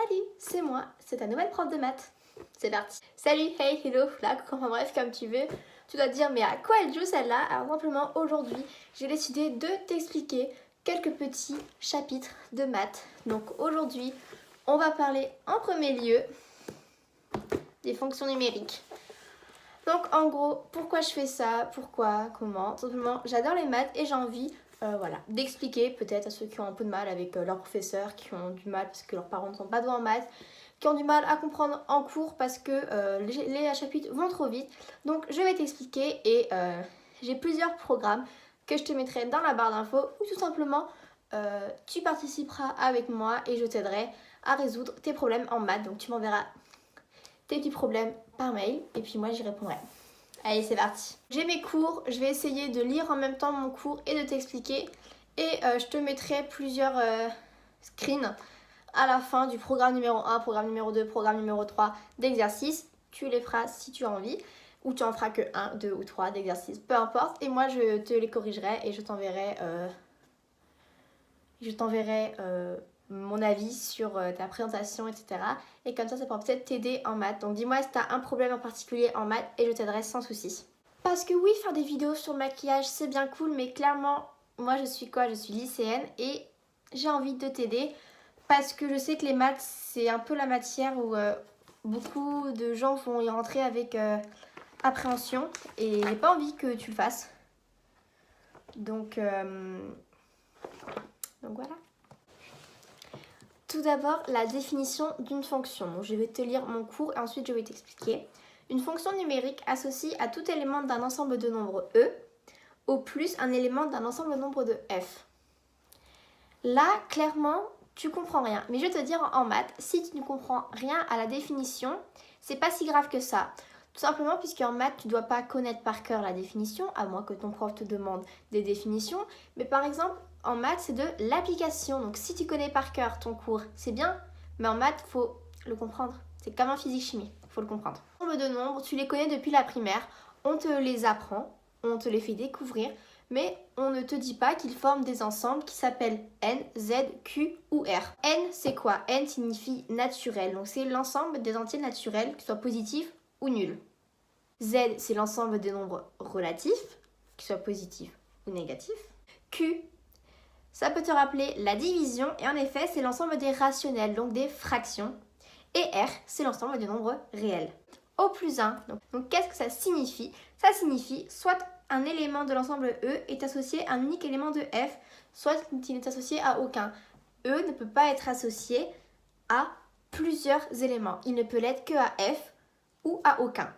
Salut, c'est moi, c'est ta nouvelle prof de maths. C'est parti. Salut, hey, hello, là, enfin bref, comme tu veux. Tu dois te dire, mais à quoi elle joue celle-là? Alors simplement, aujourd'hui, j'ai décidé de t'expliquer quelques petits chapitres de maths. Donc aujourd'hui, on va parler en premier lieu des fonctions numériques. Donc en gros, pourquoi je fais ça? Pourquoi? Comment? Simplement, j'adore les maths et j'ai envie d'expliquer peut-être à ceux qui ont un peu de mal avec leurs professeurs, qui ont du mal parce que leurs parents ne sont pas doués en maths, qui ont du mal à comprendre en cours parce que les chapitres vont trop vite. Donc je vais t'expliquer et j'ai plusieurs programmes que je te mettrai dans la barre d'infos ou tout simplement tu participeras avec moi et je t'aiderai à résoudre tes problèmes en maths. Donc tu m'enverras tes petits problèmes par mail et puis moi j'y répondrai. Allez, c'est parti. J'ai mes cours, je vais essayer de lire en même temps mon cours et de t'expliquer. Et je te mettrai plusieurs screens à la fin du programme numéro 1, programme numéro 2, programme numéro 3 d'exercices. Tu les feras si tu as envie. Ou tu en feras que 1, 2 ou 3 d'exercices, peu importe. Et moi, je te les corrigerai et je t'enverrai mon avis sur ta présentation, etc. Et comme ça pourra peut-être t'aider en maths. Donc dis-moi si tu as un problème en particulier en maths et je t'aiderai sans souci. Parce que oui, faire des vidéos sur le maquillage, c'est bien cool, mais clairement, moi je suis quoi? Je suis lycéenne et j'ai envie de t'aider parce que je sais que les maths, c'est un peu la matière où beaucoup de gens vont y rentrer avec appréhension et j'ai pas envie que tu le fasses. Donc voilà. Tout d'abord, la définition d'une fonction. Donc, je vais te lire mon cours et ensuite je vais t'expliquer. Une fonction numérique associe à tout élément d'un ensemble de nombres E au plus un élément d'un ensemble de nombres de F. Là, clairement, tu comprends rien. Mais je vais te dire en maths, si tu ne comprends rien à la définition, c'est pas si grave que ça. Tout simplement puisqu'en maths, tu ne dois pas connaître par cœur la définition, à moins que ton prof te demande des définitions. Mais par exemple, en maths, c'est de l'application. Donc si tu connais par cœur ton cours, c'est bien. Mais en maths, il faut le comprendre. C'est comme en physique-chimie, il faut le comprendre. Les nombres de nombres, tu les connais depuis la primaire. On te les apprend, on te les fait découvrir. Mais on ne te dit pas qu'ils forment des ensembles qui s'appellent N, Z, Q ou R. N, c'est quoi? N signifie naturel. Donc c'est l'ensemble des entiers naturels, qu'ils soient positifs ou nuls. Z, c'est l'ensemble des nombres relatifs, qu'ils soient positifs ou négatifs. Q, ça peut te rappeler la division et en effet, c'est l'ensemble des rationnels, donc des fractions. Et R, c'est l'ensemble des nombres réels. Au plus 1, donc qu'est-ce que ça signifie? Ça signifie soit un élément de l'ensemble E est associé à un unique élément de F, soit il n'est associé à aucun. E ne peut pas être associé à plusieurs éléments. Il ne peut l'être que à F ou à aucun.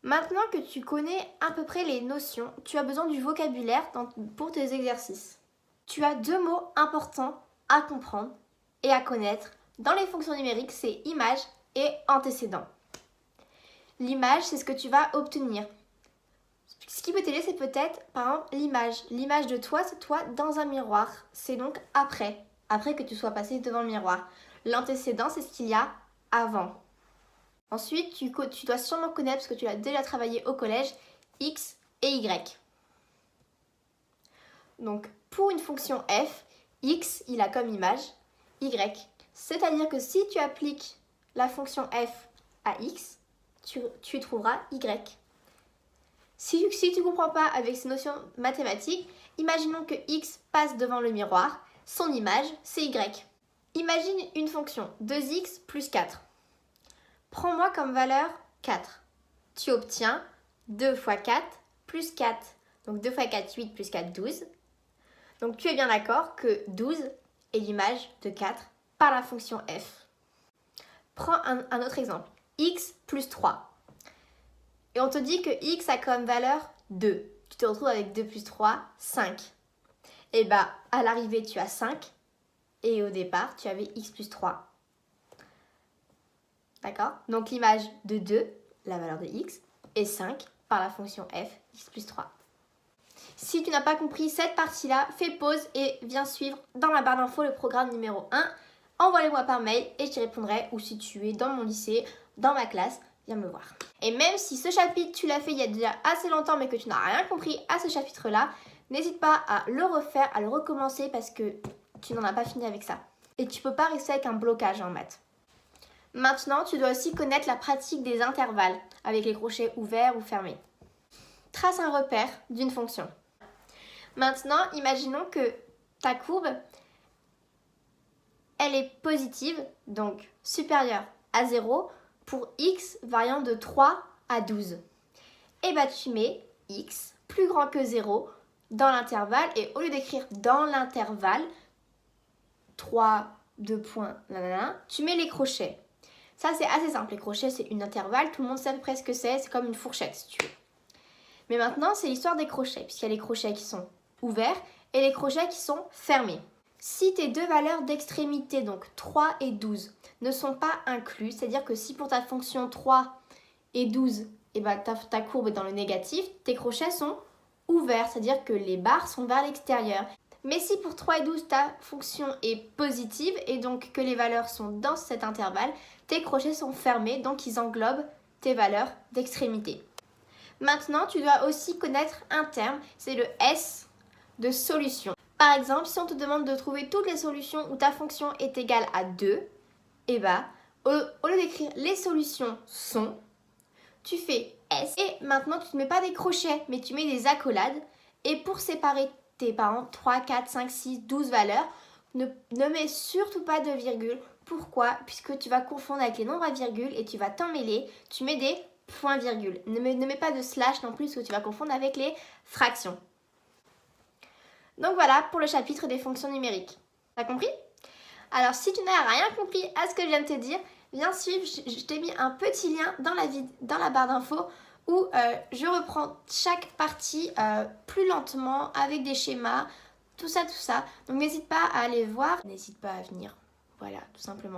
Maintenant que tu connais à peu près les notions, tu as besoin du vocabulaire pour tes exercices. Tu as deux mots importants à comprendre et à connaître dans les fonctions numériques, c'est image et antécédent. L'image, c'est ce que tu vas obtenir. Ce qui peut t'aider, c'est peut-être, par exemple, l'image. L'image de toi, c'est toi dans un miroir. C'est donc après que tu sois passé devant le miroir. L'antécédent, c'est ce qu'il y a avant. Ensuite, tu dois sûrement connaître, parce que tu l'as déjà travaillé au collège, X et Y. Donc, pour une fonction f, X, il a comme image Y. C'est-à-dire que si tu appliques la fonction f à X, tu trouveras Y. Si tu ne comprends pas avec ces notions mathématiques, imaginons que X passe devant le miroir, son image, c'est Y. Imagine une fonction 2x plus 4. Prends-moi comme valeur 4. Tu obtiens 2 fois 4 plus 4. Donc 2 fois 4, 8 plus 4, 12. Donc tu es bien d'accord que 12 est l'image de 4 par la fonction f. Prends un autre exemple. X plus 3. Et on te dit que x a comme valeur 2. Tu te retrouves avec 2 plus 3, 5. Et bien, à l'arrivée, tu as 5. Et au départ, tu avais x plus 3. D'accord? Donc l'image de 2, la valeur de x, est 5 par la fonction f, x plus 3. Si tu n'as pas compris cette partie-là, fais pause et viens suivre dans la barre d'infos le programme numéro 1. Envoie-le-moi par mail et je t'y répondrai. Ou si tu es dans mon lycée, dans ma classe, viens me voir. Et même si ce chapitre, tu l'as fait il y a déjà assez longtemps mais que tu n'as rien compris à ce chapitre-là, n'hésite pas à le refaire, à le recommencer parce que tu n'en as pas fini avec ça. Et tu peux pas rester avec un blocage en maths. Maintenant, tu dois aussi connaître la pratique des intervalles avec les crochets ouverts ou fermés. Trace un repère d'une fonction. Maintenant, imaginons que ta courbe, elle est positive, donc supérieure à 0, pour x variant de 3 à 12. Et bah tu mets x plus grand que 0 dans l'intervalle, et au lieu d'écrire dans l'intervalle 3, 2 points, tu mets les crochets. Ça c'est assez simple, les crochets c'est une intervalle, tout le monde sait à peu près ce que c'est comme une fourchette si tu veux. Mais maintenant c'est l'histoire des crochets, puisqu'il y a les crochets qui sont ouverts et les crochets qui sont fermés. Si tes deux valeurs d'extrémité, donc 3 et 12, ne sont pas inclus, c'est-à-dire que si pour ta fonction 3 et 12, et ben ta courbe est dans le négatif, tes crochets sont ouverts, c'est-à-dire que les barres sont vers l'extérieur. Mais si pour 3 et 12, ta fonction est positive et donc que les valeurs sont dans cet intervalle, tes crochets sont fermés, donc ils englobent tes valeurs d'extrémité. Maintenant, tu dois aussi connaître un terme, c'est le S de solution. Par exemple, si on te demande de trouver toutes les solutions où ta fonction est égale à 2, et bah, au lieu d'écrire les solutions sont, tu fais S. Et maintenant, tu ne mets pas des crochets, mais tu mets des accolades. Et pour séparer tes parents 3, 4, 5, 6, 12 valeurs, ne mets surtout pas de virgule. Pourquoi? Puisque tu vas confondre avec les nombres à virgule et tu vas t'emmêler. Tu mets des points-virgule. Ne mets pas de slash non plus, parce que tu vas confondre avec les fractions. Donc voilà pour le chapitre des fonctions numériques. T'as compris? Alors si tu n'as rien compris à ce que je viens de te dire, viens suivre, je t'ai mis un petit lien dans la barre d'infos où je reprends chaque partie plus lentement avec des schémas, tout ça. Donc n'hésite pas à aller voir, n'hésite pas à venir. Voilà, tout simplement.